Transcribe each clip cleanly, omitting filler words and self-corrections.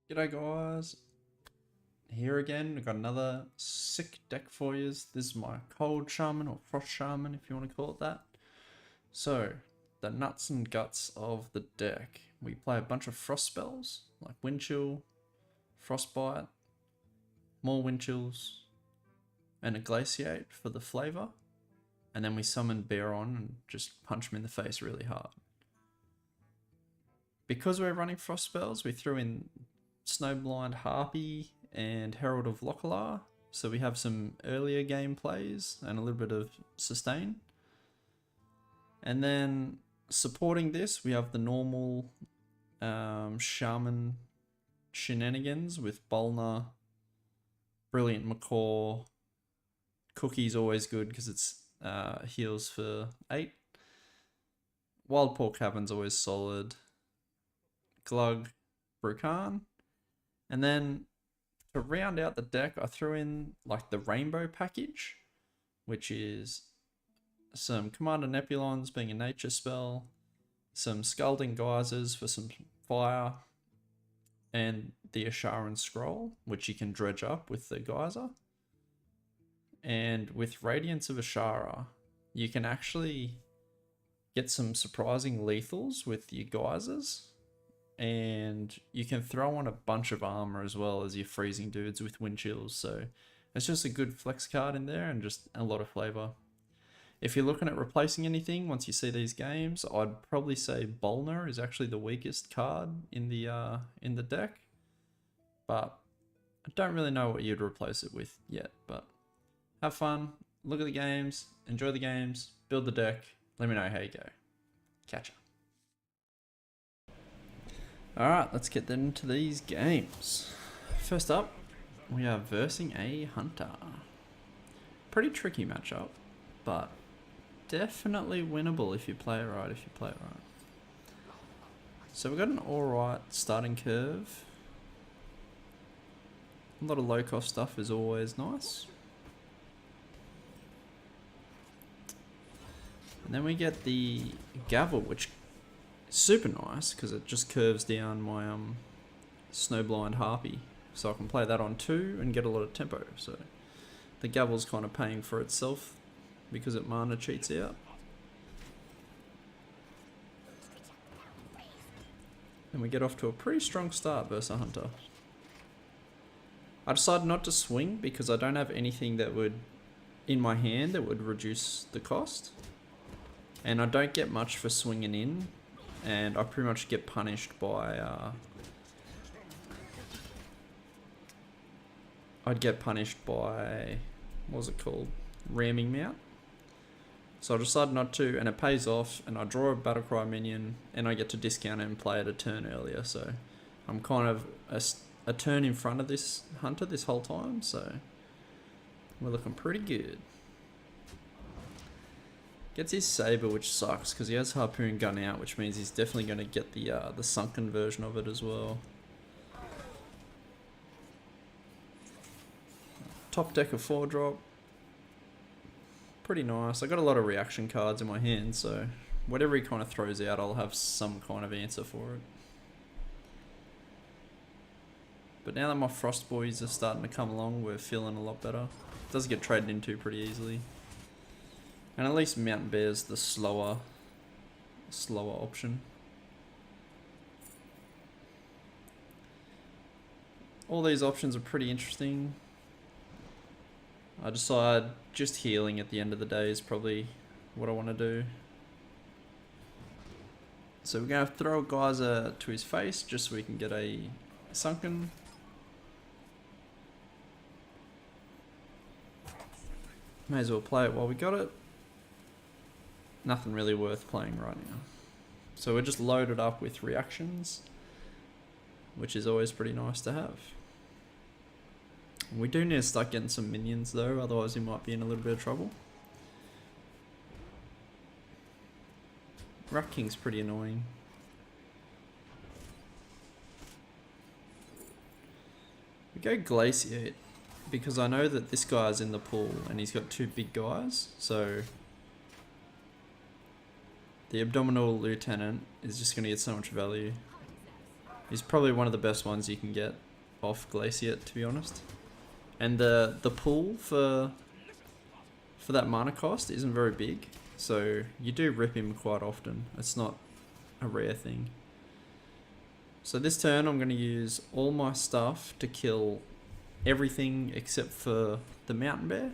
G'day guys, here again. We've got another sick deck for you. This is my cold shaman or frost shaman if you want to call it that. So, the nuts and guts of the deck. We play a bunch of frost spells like wind chill, frostbite, more wind chills, and a glaciate for the flavor. And then we summon Bearon and just punch him in the face really hard. Because we're running frost spells, we threw in Snowblind Harpy and Herald of Lochalar, so we have some earlier game plays and a little bit of sustain. And then supporting this, we have the normal Shaman shenanigans with Bolner, Brilliant Macaw, Cookie's always good because it's heals for 8. Wild Pork Cabin's always solid. Glug, Brucan. And then to round out the deck, I threw in like the rainbow package, which is some Commander Nebulons being a nature spell, some Scalding Geysers for some fire, and the Azsharan Scroll, which you can dredge up with the geyser. And with Radiance of Azshara, you can actually get some surprising lethals with your geysers. And you can throw on a bunch of armor as well as your freezing dudes with wind chills. So it's just a good flex card in there and just a lot of flavor. If you're looking at replacing anything once you see these games, I'd probably say Bolner is actually the weakest card in the deck. But I don't really know what you'd replace it with yet. But have fun, look at the games, enjoy the games, build the deck. Let me know how you go. Catch ya. Alright, let's get into these games. First up, we are versing a hunter. Pretty tricky matchup, but definitely winnable if you play it right, So we've got an alright starting curve. A lot of low cost stuff is always nice. And then we get the gavel, which super nice because it just curves down my Snowblind Harpy, so I can play that on 2 and get a lot of tempo. So the gavel's kind of paying for itself because it mana cheats out. And we get off to a pretty strong start versus a hunter. I decided not to swing because I don't have anything that would in my hand that would reduce the cost, and I don't get much for swinging in. And I pretty much get punished by, I'd get punished by, what was it called? Ramming Mount. So I decided not to, and it pays off, and I draw a Battlecry minion, and I get to discount it and play it a turn earlier. So I'm kind of a turn in front of this hunter this whole time, so we're looking pretty good. Gets his saber, which sucks because he has harpoon gun out, which means he's definitely going to get the sunken version of it as well. Top deck of 4-drop, pretty nice. I got a lot of reaction cards in my hand, so whatever he kind of throws out, I'll have some kind of answer for it. But now that my frost boys are starting to come along, we're feeling a lot better. It does get traded into pretty easily. And at least Mountain Bear's the slower option. All these options are pretty interesting. I decide just healing at the end of the day is probably what I want to do. So we're going to throw a geyser to his face just so we can get a sunken. May as well play it while we got it. Nothing really worth playing right now. So we're just loaded up with reactions, which is always pretty nice to have. We do need to start getting some minions though, otherwise we might be in a little bit of trouble. Rat King's pretty annoying. We go Glaciate because I know that this guy's in the pool and he's got 2 big guys, so the Abdominal Lieutenant is just going to get so much value. He's probably one of the best ones you can get off Gla'shear, to be honest. And the pull for that mana cost isn't very big, so you do rip him quite often. It's not a rare thing. So this turn I'm going to use all my stuff to kill everything except for the mountain bear,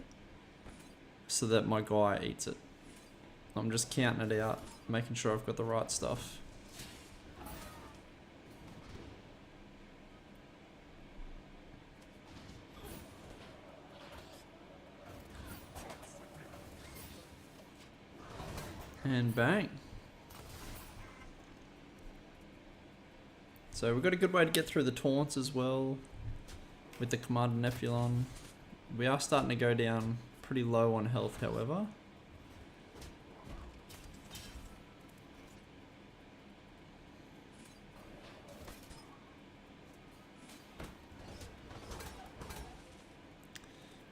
so that my guy eats it. I'm just counting it out, making sure I've got the right stuff. And bang. So we've got a good way to get through the taunts as well with the Commander Nepulon. We are starting to go down pretty low on health, however.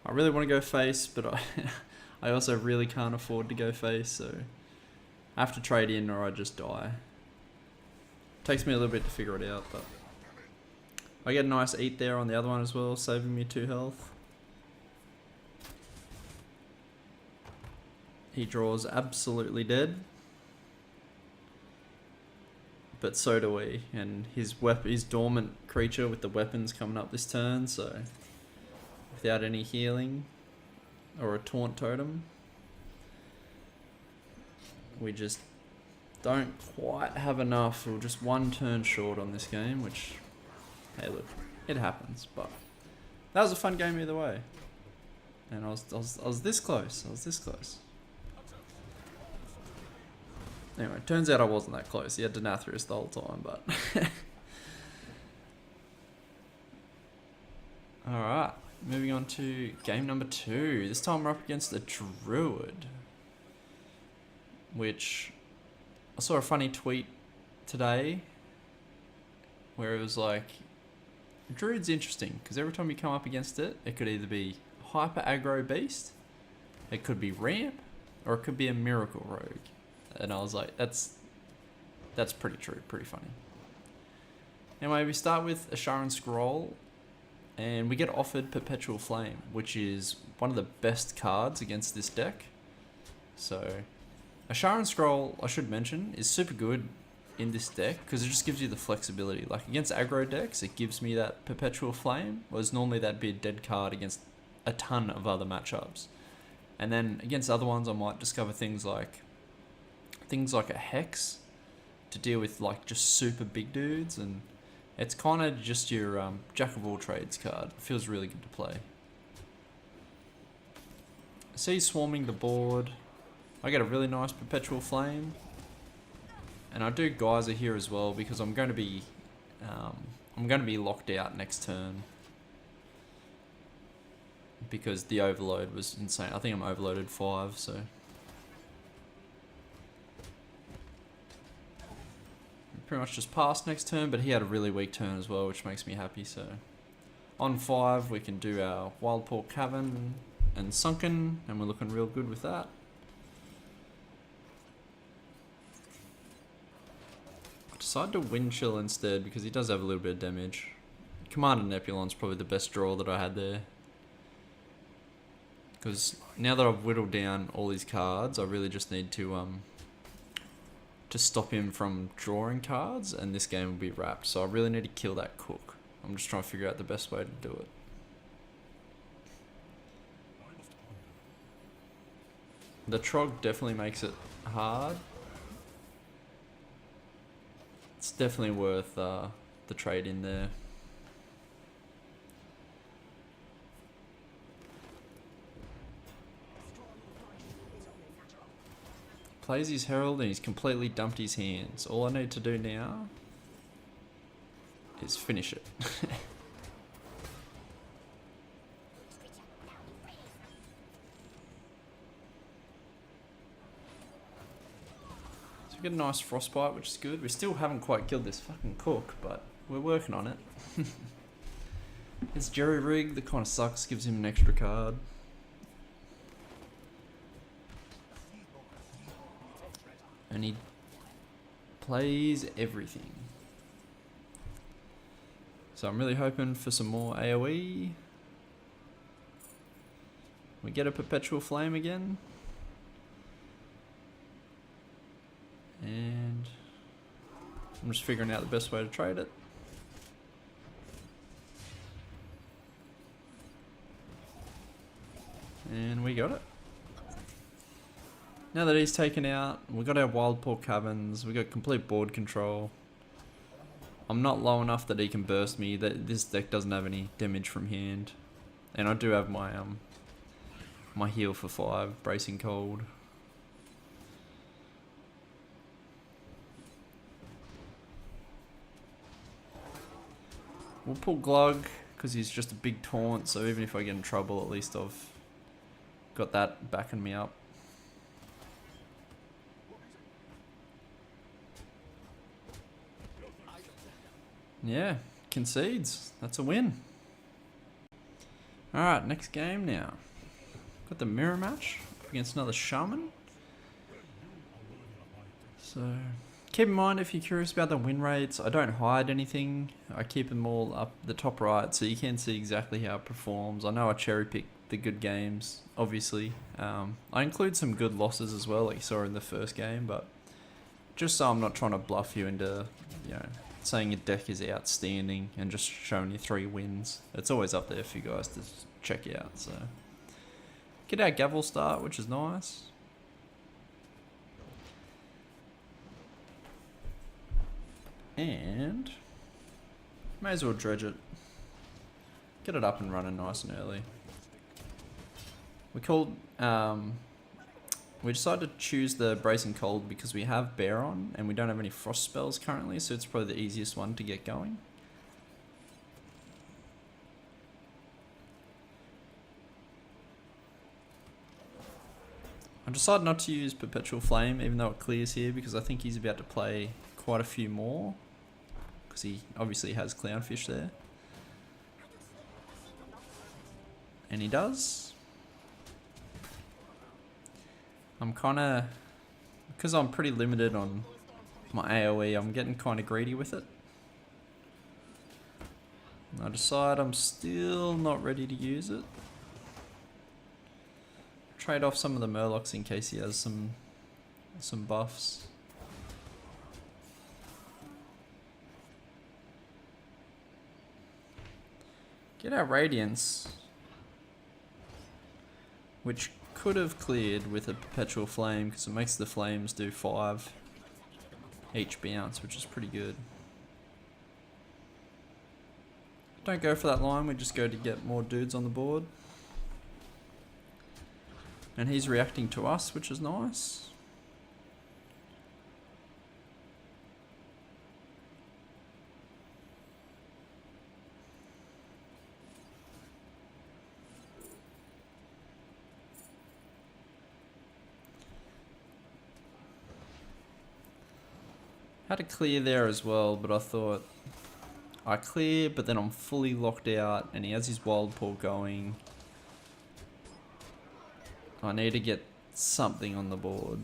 I really want to go face, but I also really can't afford to go face, so I have to trade in or I just die. Takes me a little bit to figure it out, but I get a nice eat there on the other one as well, saving me 2 health. He draws absolutely dead, but so do we. And his dormant creature with the weapons coming up this turn, so without any healing or a taunt totem, we just don't quite have enough. We're just 1 turn short on this game, which, hey look, it happens, but that was a fun game either way. And I was this close. I was this close. Anyway, turns out I wasn't that close. He had Denathrius the whole time, but alright, moving on to game number 2. This time we're up against a Druid, which I saw a funny tweet today where it was like, Druid's interesting because every time you come up against it, it could either be hyper aggro beast, it could be ramp, or it could be a miracle rogue. And I was like, that's pretty true, pretty funny. Anyway, we start with Azsharan Scroll, and we get offered Perpetual Flame, which is one of the best cards against this deck. So Azsharan Scroll, I should mention, is super good in this deck because it just gives you the flexibility. Like against aggro decks, it gives me that Perpetual Flame, whereas normally that'd be a dead card against a ton of other matchups. And then against other ones, I might discover things like a Hex to deal with like just super big dudes, and it's kind of just your jack of all trades card. It feels really good to play. I see swarming the board. I get a really nice Perpetual Flame, and I do Geyser here as well because I'm going to be locked out next turn because the overload was insane. I think I'm overloaded 5, so pretty much just passed next turn, but he had a really weak turn as well, which makes me happy. So on 5 we can do our Wild Pork Cavern and Sunken, and we're looking real good with that. I decided to Wind Chill instead because he does have a little bit of damage. Commander Nepulon's probably the best draw that I had there, because now that I've whittled down all these cards, I really just need to stop him from drawing cards, and this game will be wrapped. So I really need to kill that Cook. I'm just trying to figure out the best way to do it. The Trog definitely makes it hard. It's definitely worth the trade in there. Plays his Herald and he's completely dumped his hands. All I need to do now is finish it. So we get a nice Frostbite, which is good. We still haven't quite killed this fucking Cook, but we're working on it. It's Jerry Rig that kind of sucks, gives him an extra card. And he plays everything. So I'm really hoping for some more AoE. We get a perpetual flame again. And I'm just figuring out the best way to trade it. And we got it. Now that he's taken out, we got our wild pork caverns, we got complete board control. I'm not low enough that he can burst me. That this deck doesn't have any damage from hand, and I do have my my heal for 5, bracing cold. We'll pull Glug because he's just a big taunt. So even if I get in trouble, at least I've got that backing me up. Yeah, concedes. That's a win. Alright, next game now. Got the mirror match against another Shaman. So, keep in mind if you're curious about the win rates, I don't hide anything. I keep them all up the top right so you can see exactly how it performs. I know I cherry pick the good games, obviously. I include some good losses as well, like you saw in the first game, but just so I'm not trying to bluff you into, you know, saying your deck is outstanding and just showing you 3 wins. It's always up there for you guys to check out. So get our gavel start, which is nice. And may as well dredge it. Get it up and running nice and early. We decided to choose the Bracing Cold because we have Bearon and we don't have any frost spells currently, so it's probably the easiest one to get going. I decided not to use Perpetual Flame even though it clears here because I think he's about to play quite a few more because he obviously has Clownfish there. And he does. I'm kind of, because I'm pretty limited on my AoE, I'm getting kind of greedy with it. And I decide I'm still not ready to use it. Trade off some of the Murlocs in case he has some buffs. Get our Radiance, which could have cleared with a Perpetual Flame because it makes the flames do 5 each bounce, which is pretty good. Don't go for that line, we just go to get more dudes on the board. And he's reacting to us, which is nice. Had to clear there as well, but I thought I clear, but then I'm fully locked out and he has his wild paw going. I need to get something on the board.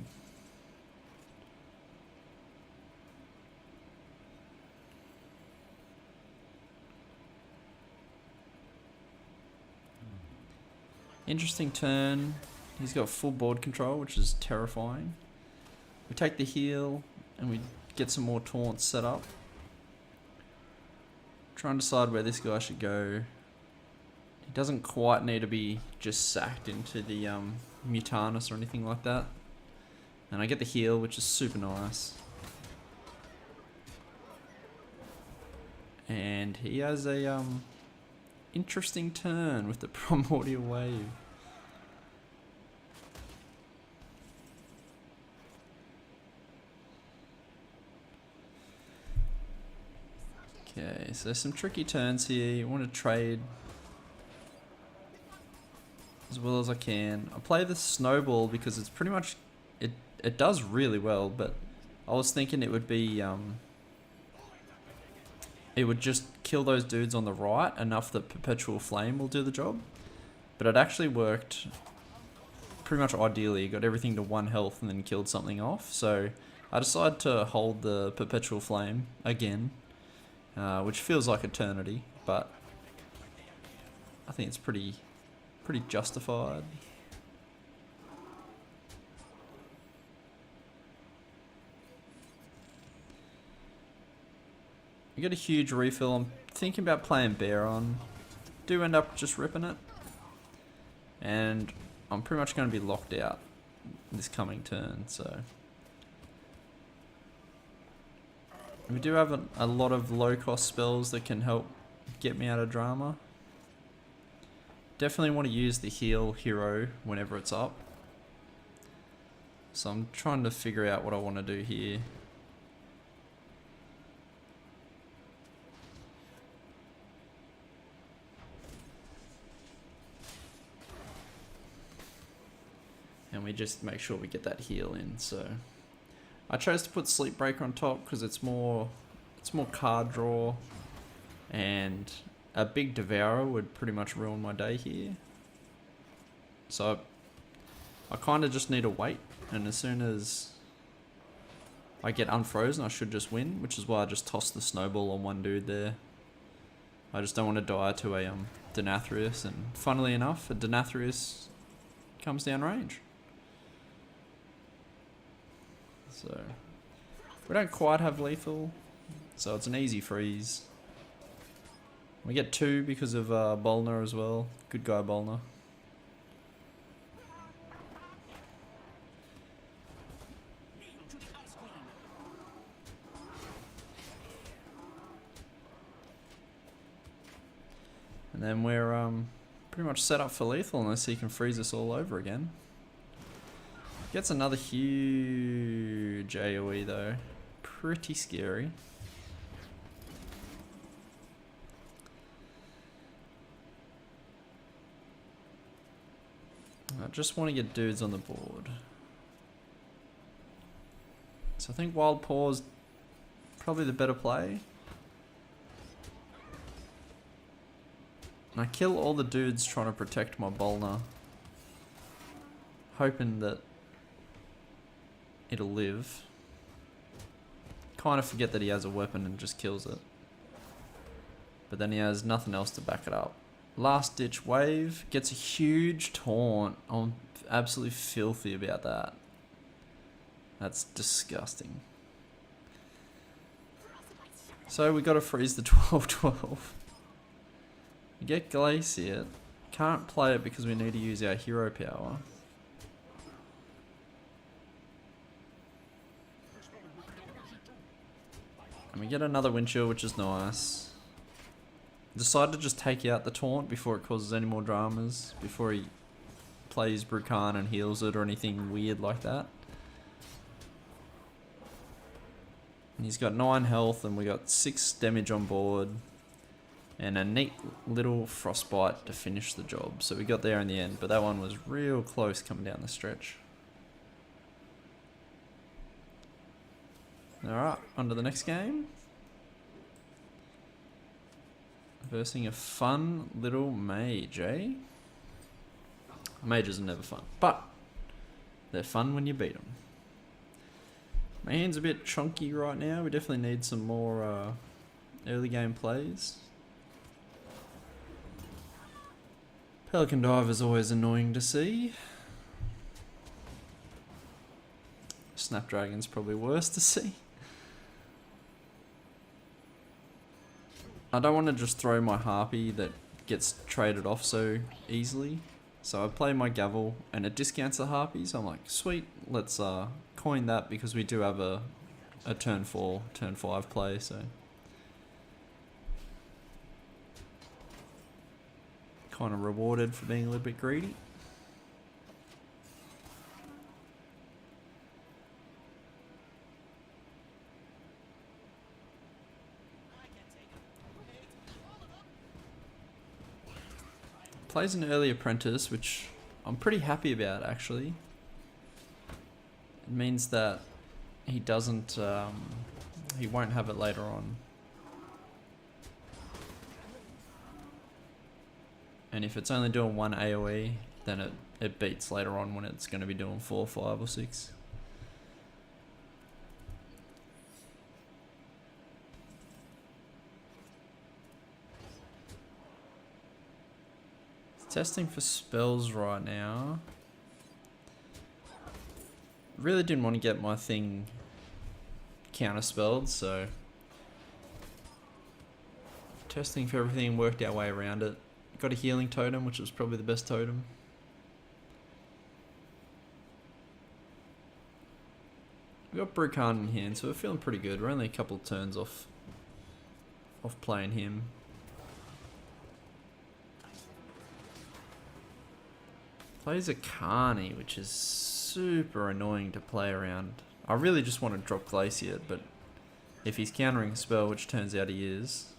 Interesting turn. He's got full board control, which is terrifying. We take the heal and we get some more taunts set up. Try and decide where this guy should go. He doesn't quite need to be just sacked into the Mutanus or anything like that. And I get the heal, which is super nice. And he has a interesting turn with the Primordial Wave. Okay, so some tricky turns here. You want to trade as well as I can. I play the Snowball because it's pretty much, it does really well, but I was thinking it would be, it would just kill those dudes on the right enough that Perpetual Flame will do the job. But it actually worked pretty much ideally. It got everything to 1 health and then killed something off. So I decided to hold the Perpetual Flame again. which feels like eternity, but I think it's pretty justified. We get a huge refill. I'm thinking about playing Bearon. Do end up just ripping it. And I'm pretty much going to be locked out this coming turn, so. We do have a lot of low cost spells that can help get me out of drama. Definitely want to use the heal hero whenever it's up. So I'm trying to figure out what I want to do here. And we just make sure we get that heal in. So I chose to put Sleep Breaker on top because it's more card draw, and a big Devourer would pretty much ruin my day here. So I kind of just need to wait, and as soon as I get unfrozen, I should just win, which is why I just tossed the snowball on one dude there. I just don't want to die to a Denathrius, and funnily enough, a Denathrius comes down range. So we don't quite have lethal, so it's an easy freeze. We get 2 because of Bolner as well. Good guy, Bolner. And then we're pretty much set up for lethal unless he can freeze us all over again. Gets another huge AoE though. Pretty scary. I just want to get dudes on the board. So I think Wild Paw's probably the better play. And I kill all the dudes trying to protect my Bolner, hoping that it'll live. Kind of forget that he has a weapon and just kills it. But then he has nothing else to back it up. Last ditch wave, gets a huge taunt. I'm absolutely filthy about that. That's disgusting. So we gotta freeze the 12-12. We get Gla'shear. Can't play it because we need to use our hero power. And we get another wind chill, which is nice. Decide to just take out the taunt before it causes any more dramas, before he plays Brukan and heals it or anything weird like that. And he's got 9 health and we got 6 damage on board. And a neat little frostbite to finish the job. So we got there in the end, but that one was real close coming down the stretch. Alright, on to the next game. Versing a fun little mage, eh? Mages are never fun, but they're fun when you beat them. My hand's a bit chunky right now. We definitely need some more early game plays. Pelican Dive is always annoying to see. Snapdragon's probably worse to see. I don't want to just throw my Harpy that gets traded off so easily. So I play my Gavel and it discounts the Harpy, so I'm like, sweet, let's coin that because we do have a turn 4, turn 5 play, so. Kind of rewarded for being a little bit greedy. Plays an early apprentice, which I'm pretty happy about actually. It means that he doesn't, he won't have it later on. And if it's only doing 1 AoE, then it beats later on when it's going to be doing 4, 5 or 6. Testing for spells right now. Really didn't want to get my thing counterspelled, so testing for everything, worked our way around it. Got a healing totem, which was probably the best totem. We got Brucan in hand, so we're feeling pretty good. We're only a couple of turns off playing him. Plays a Carney, which is super annoying to play around. I really just want to drop Gla'shear, but if he's countering a spell, which turns out he is,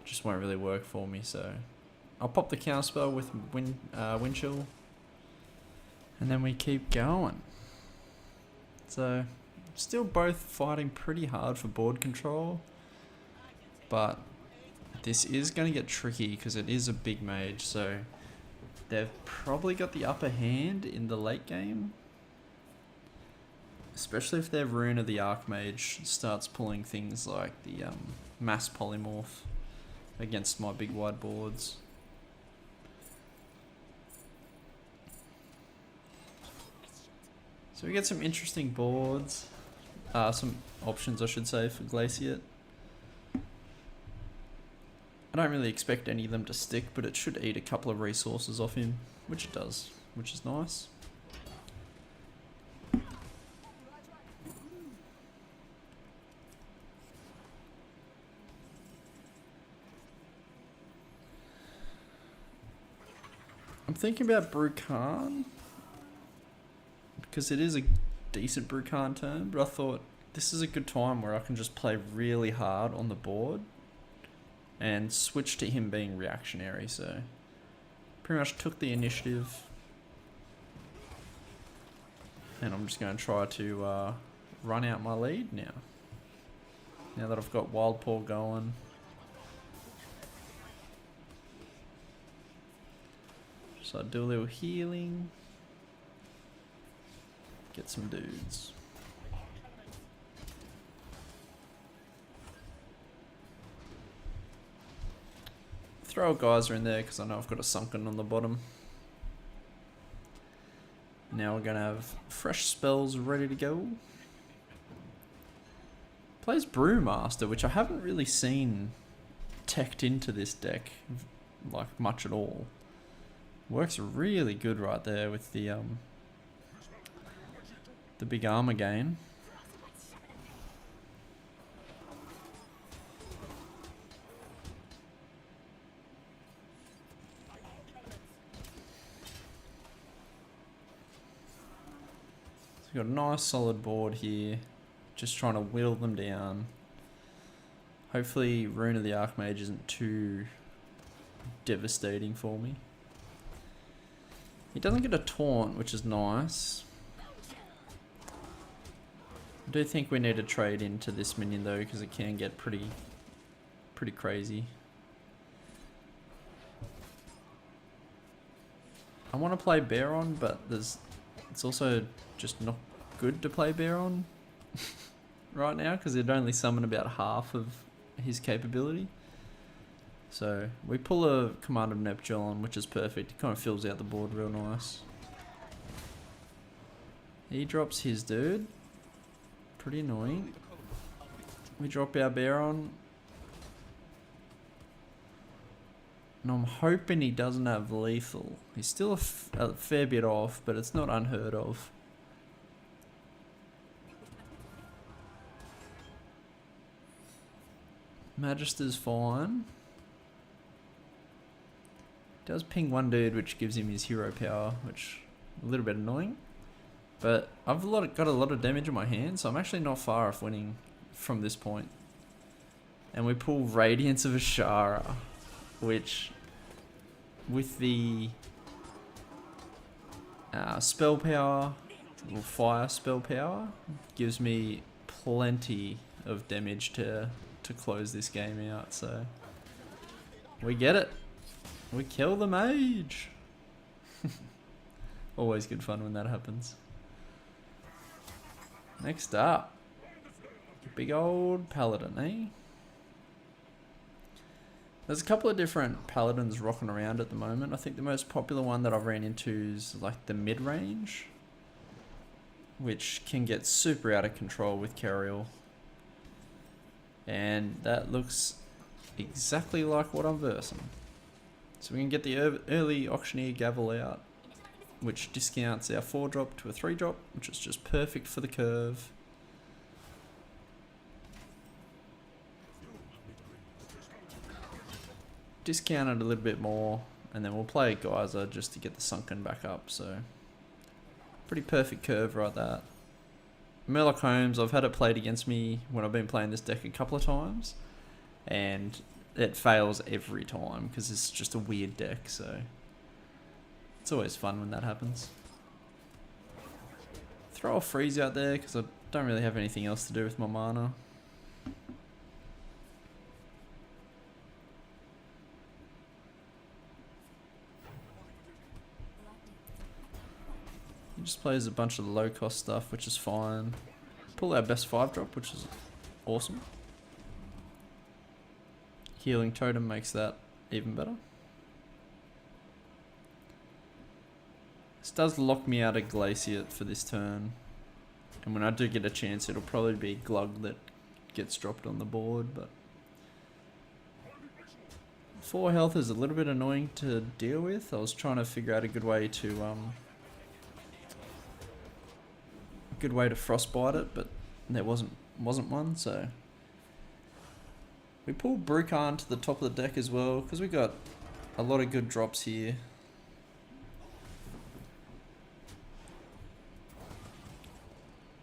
just won't really work for me. So I'll pop the counter spell with Wind Chill, and then we keep going. So still both fighting pretty hard for board control, but this is going to get tricky because it is a big mage, so they've probably got the upper hand in the late game. Especially if their Rune of the Archmage starts pulling things like the Mass Polymorph against my big wide boards. So we get some interesting boards. Some options, I should say, for Gla'shear. I don't really expect any of them to stick, but it should eat a couple of resources off him, which it does, which is nice. I'm thinking about Brucan, because it is a decent Brucan turn, but I thought this is a good time where I can just play really hard on the board and switch to him being reactionary. So pretty much took the initiative, and I'm just going to try to run out my lead now that I've got Wild Paw going. So I do a little healing, get some dudes. Throw a geyser in there because I know I've got a sunken on the bottom. Now we're going to have fresh spells ready to go. Plays Brewmaster, which I haven't really seen teched into this deck like much at all. Works really good right there with the big armor gain. So we've got a nice solid board here, just trying to whittle them down. Hopefully Rune of the Archmage isn't too devastating for me. He doesn't get a taunt, which is nice. I do think we need to trade into this minion though, because it can get pretty crazy. I want to play Bearon, but it's also just not good to play Bearon right now, because it'd only summon about half of his capability. So we pull a Command of Neptune, which is perfect. It kind of fills out the board real nice. He drops his dude. Pretty annoying. We drop our Bearon. And I'm hoping he doesn't have lethal. He's still a fair bit off, but it's not unheard of. Magister's fine. Does ping one dude, which gives him his hero power, which is a little bit annoying. But I've got a lot of damage in my hand, so I'm actually not far off winning from this point. And we pull Radiance of Azsharan, which, with the spell power, or fire spell power, gives me plenty of damage to close this game out. So we get it. We kill the mage. Always good fun when that happens. Next up, big old paladin, eh? There's a couple of different paladins rocking around at the moment. I think the most popular one that I've ran into is like the mid-range, which can get super out of control with Cariel. And that looks exactly like what I'm versing. So we can get the early Auctioneer Gavel out, which discounts our 4-drop to a 3-drop, which is just perfect for the curve. Discount it a little bit more, and then we'll play a Geyser just to get the sunken back up. So pretty perfect curve right there. Murloc Holmes, I've had it played against me when I've been playing this deck a couple of times, and it fails every time because it's just a weird deck. So it's always fun when that happens. Throw a freeze out there because I don't really have anything else to do with my mana. He just plays a bunch of the low cost stuff, which is fine. Pull our best 5-drop, which is awesome. Healing Totem makes that even better. This does lock me out of Gla'shear for this turn. And when I do get a chance, it'll probably be Glug that gets dropped on the board, but 4 health is a little bit annoying to deal with. I was trying to figure out a good way to frostbite it, but there wasn't one. So we pulled Brukan to the top of the deck as well because we got a lot of good drops here.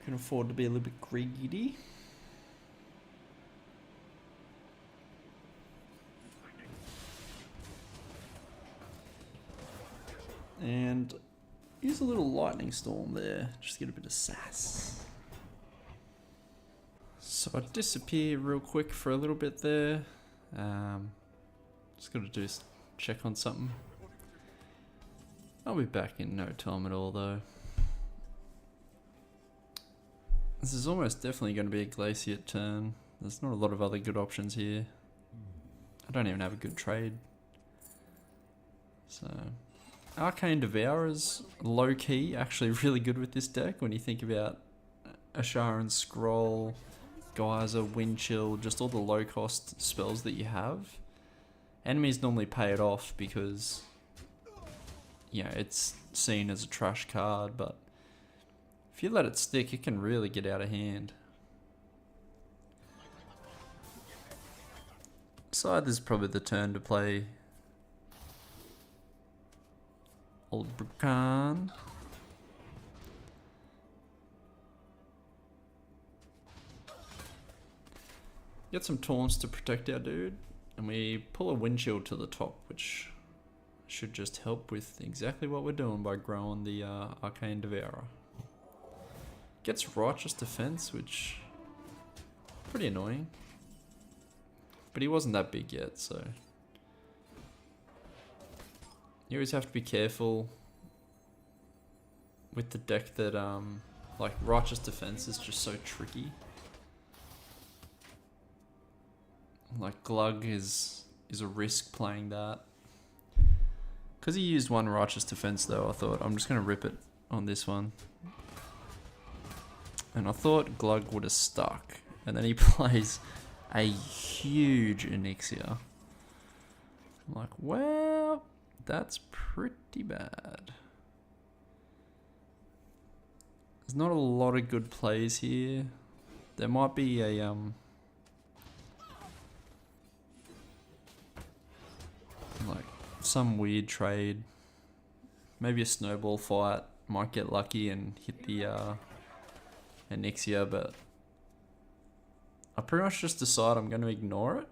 Can afford to be a little bit greedy. And use a little lightning storm there, just get a bit of sass. So I disappear real quick for a little bit there. Just gotta do check on something. I'll be back in no time at all though. This is almost definitely going to be a Gla'shear turn. There's not a lot of other good options here. I don't even have a good trade. So Arcane Devourer's low key actually really good with this deck when you think about Azsharan Scroll, Geyser, Wind Chill, just all the low cost spells that you have. Enemies normally pay it off because, you know, it's seen as a trash card, but if you let it stick, it can really get out of hand. So this is probably the turn to play Old Brukan. Get some taunts to protect our dude, and we pull a Wind Chill to the top, which should just help with exactly what we're doing by growing the Arcane Devourer. Gets Righteous Defense, which is pretty annoying. But he wasn't that big yet, so you always have to be careful with the deck that like Righteous Defense is just so tricky. Like Glug is a risk playing that. Because he used one Righteous Defense though, I thought I'm just gonna rip it on this one. And I thought Glug would have stuck. And then he plays a huge Onyxia. I'm like, well, that's pretty bad. There's not a lot of good plays here. There might be a like some weird trade. Maybe a snowball fight. Might get lucky and hit the Onyxia, but I pretty much just decide I'm going to ignore it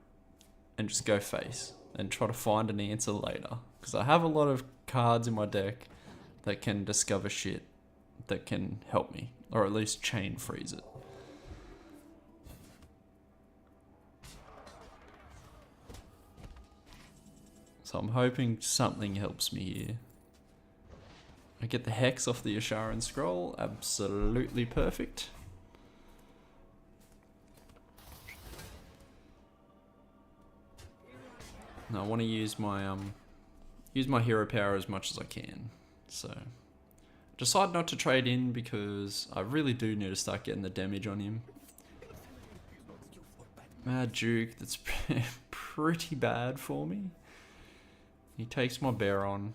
and just go face and try to find an answer later. Because I have a lot of cards in my deck that can discover shit that can help me, or at least chain freeze it. So I'm hoping something helps me here. I get the Hex off the Azsharan Scroll, absolutely perfect. And I want to use my hero power as much as I can. So decide not to trade in because I really do need to start getting the damage on him. Mad Duke, that's pretty bad for me. He takes my Bearon.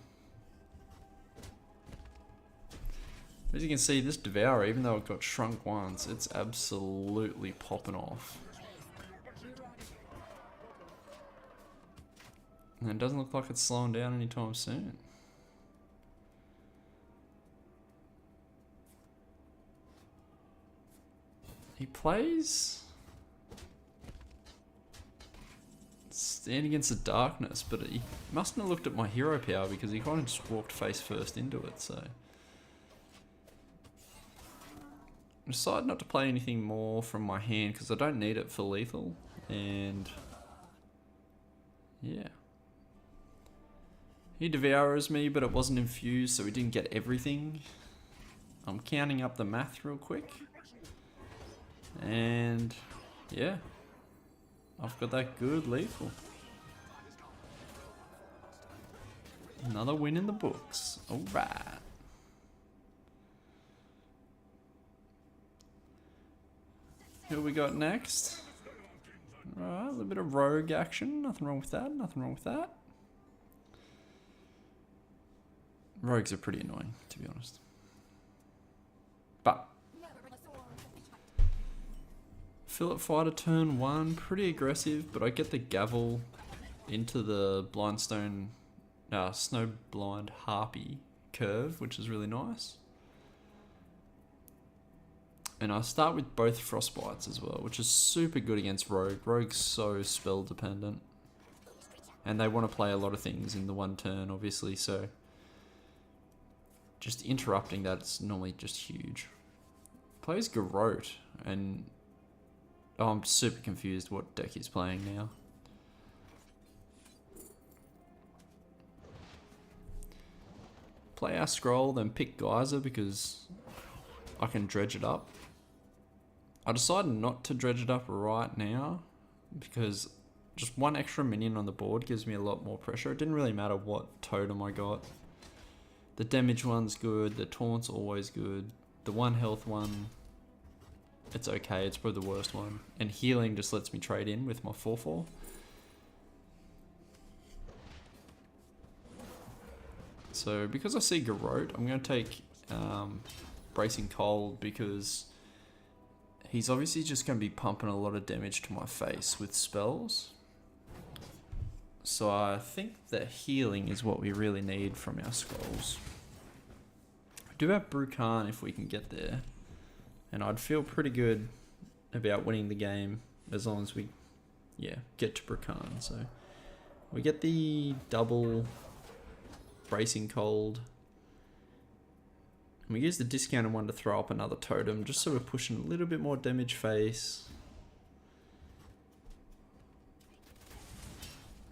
As you can see, this Devourer, even though it got shrunk once, it's absolutely popping off. And it doesn't look like it's slowing down anytime soon. He plays Stand Against the Darkness, but he mustn't have looked at my hero power because he kind of just walked face first into it, so. I decided not to play anything more from my hand because I don't need it for lethal, and yeah. He devours me, but it wasn't infused, so we didn't get everything. I'm counting up the math real quick. And yeah, I've got that good lethal. Another win in the books. Alright. Who we got next? Alright, a little bit of rogue action. Nothing wrong with that. Nothing wrong with that. Rogues are pretty annoying, to be honest. But Fillet Fighter turn 1, pretty aggressive, but I get the Gavel into the Blindstone, Snowblind Harpy curve, which is really nice. And I start with both Frostbites as well, which is super good against Rogue. Rogue's so spell dependent. And they want to play a lot of things in the one turn, obviously, so just interrupting that is normally just huge. Plays Garrote, and oh, I'm super confused what deck he's playing now. Play our scroll, then pick Geyser because I can dredge it up. I decided not to dredge it up right now because just one extra minion on the board gives me a lot more pressure. It didn't really matter what totem I got. The damage one's good, the taunt's always good. The 1 health one, it's okay, it's probably the worst one. And healing just lets me trade in with my 4/4. So because I see Garrote, I'm going to take Bracing Cold because he's obviously just going to be pumping a lot of damage to my face with spells. So I think that healing is what we really need from our scrolls. I do have Brukan if we can get there. And I'd feel pretty good about winning the game as long as we, get to Brukan. So we get the double Bracing Cold. And we use the discounted one to throw up another totem just so we're pushing a little bit more damage face.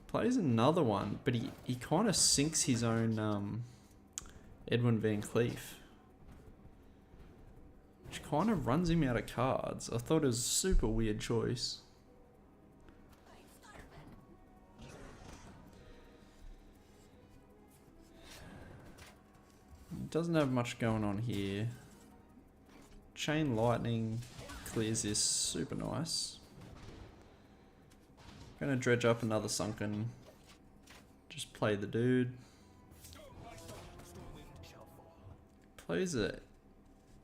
Plays another one, but he kind of sinks his own Edwin Van Cleef. Which kind of runs him out of cards. I thought it was a super weird choice. Doesn't have much going on here. Chain Lightning clears this super nice. Gonna dredge up another Sunken. Just play the dude. Plays it.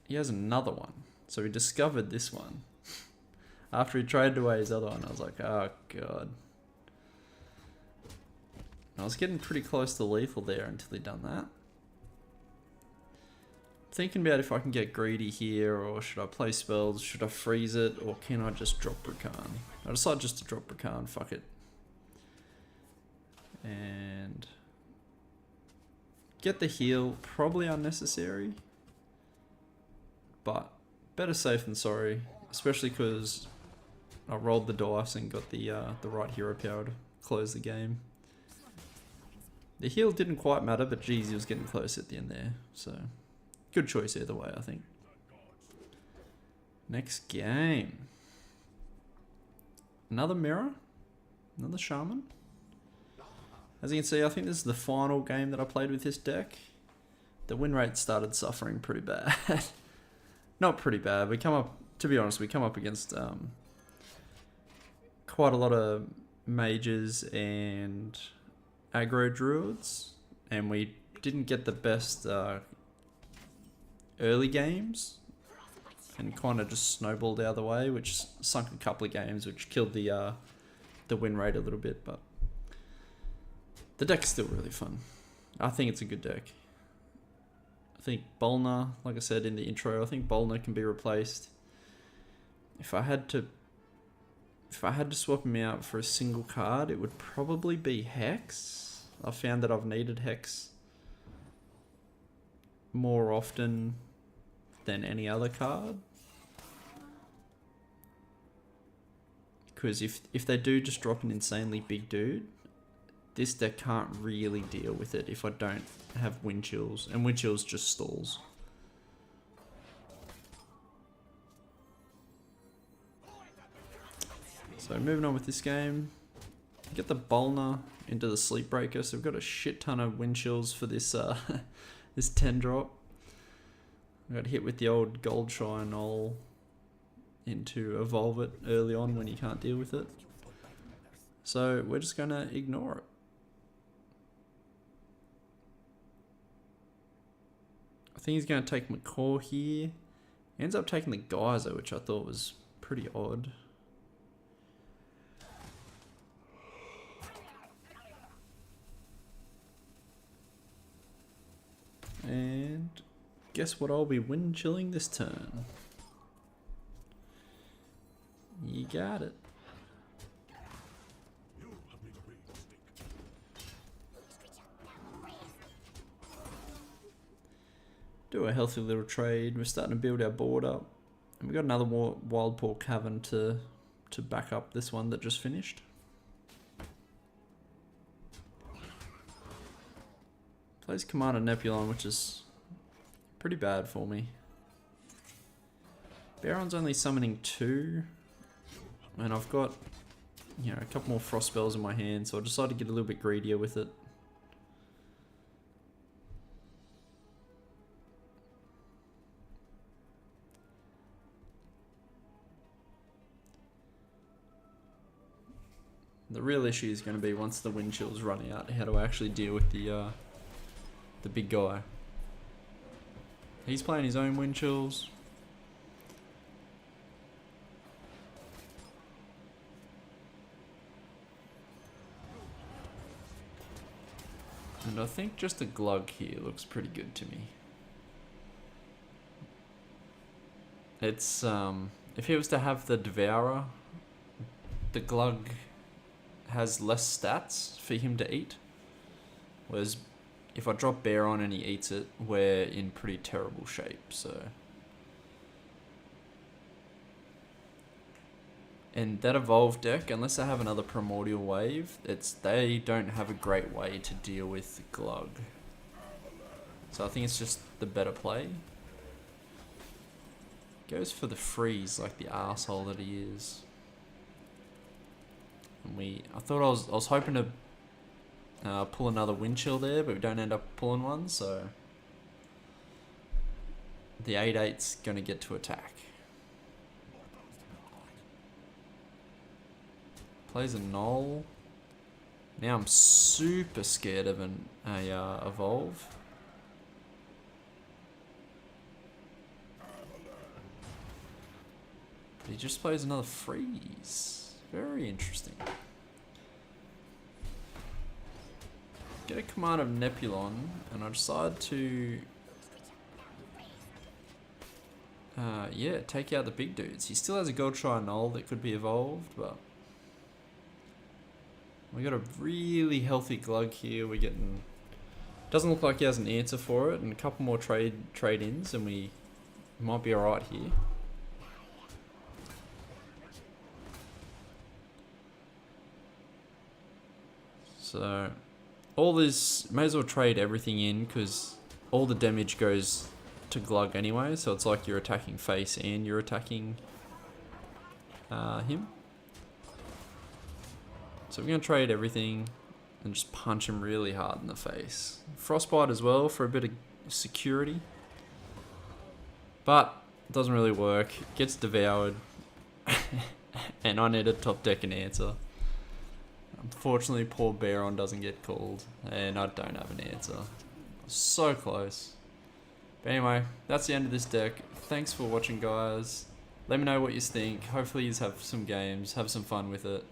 He has another one. So he discovered this one. After he traded away his other one, I was like, oh god. And I was getting pretty close to lethal there until he done that. Thinking about if I can get greedy here, or should I play spells, should I freeze it, or can I just drop Brukan? I decided just to drop Brukan, fuck it. And get the heal, probably unnecessary, but better safe than sorry, especially because I rolled the dice and got the right hero power to close the game. The heal didn't quite matter, but geez, he was getting close at the end there, so good choice either way, I think. Next game. Another mirror. Another shaman. As you can see, I think this is the final game that I played with this deck. The win rate started suffering pretty bad. Not pretty bad. We come up, to be honest, we come up against quite a lot of mages and aggro druids, and we didn't get the best early games, and kind of just snowballed the other way, which sunk a couple of games, which killed the win rate a little bit. But the deck's still really fun. I think it's a good deck. I think Bolner, like I said in the intro, I think Bolner can be replaced. If I had to swap him out for a single card, it would probably be Hex. I found that I've needed Hex more often than any other card. Because if they do just drop an insanely big dude, this deck can't really deal with it if I don't have Wind Chills, and Wind Chills just stalls. So moving on with this game, get the Bolner into the Sleep Breaker, so we've got a shit ton of Wind Chills for this this 10 drop. I got hit with the old Goldshire Knoll into evolve it early on when you can't deal with it. So we're just gonna ignore it. I think he's gonna take Macaw here. He ends up taking the Geyser, which I thought was pretty odd. And guess what I'll be wind chilling this turn? You got it. Do a healthy little trade. We're starting to build our board up. And we've got another Wild Paw Cavern to back up this one that just finished. Plays Commander Nebulon, which is pretty bad for me. Bearon's only summoning 2. And I've got, you know, a couple more frost spells in my hand, so I decided to get a little bit greedier with it. The real issue is going to be once the wind chills run out, how do I actually deal with the big guy? He's playing his own wind chills. And I think just a Glug here looks pretty good to me. It's if he was to have the Devourer, the Glug has less stats for him to eat, whereas if I drop Bearon and he eats it, we're in pretty terrible shape. So, and that evolved deck, unless I have another Primordial Wave, they don't have a great way to deal with Glug. So I think it's just the better play. Goes for the freeze like the arsehole that he is. And I thought I was hoping to pull another wind chill there, but we don't end up pulling one, so the 8/8's gonna get to attack. Plays a Knoll. Now I'm super scared of a evolve. But he just plays another freeze. Very interesting. Get a command of Nebulon, and I decide to yeah, take out the big dudes. He still has a Goldshire Knoll that could be evolved, but we got a really healthy Glug here. We're getting, doesn't look like he has an answer for it, and a couple more trade-ins, and we might be alright here. So all this, may as well trade everything in, because all the damage goes to Glug anyway, so it's like you're attacking face and you're attacking him. So we're going to trade everything. and just punch him really hard in the face. Frostbite as well for a bit of security. But it doesn't really work. It gets devoured. And I need a top deck and answer. Unfortunately, poor Bearon doesn't get called. And I don't have an answer. So close. But anyway, that's the end of this deck. Thanks for watching, guys. Let me know what you think. Hopefully you have some games. Have some fun with it.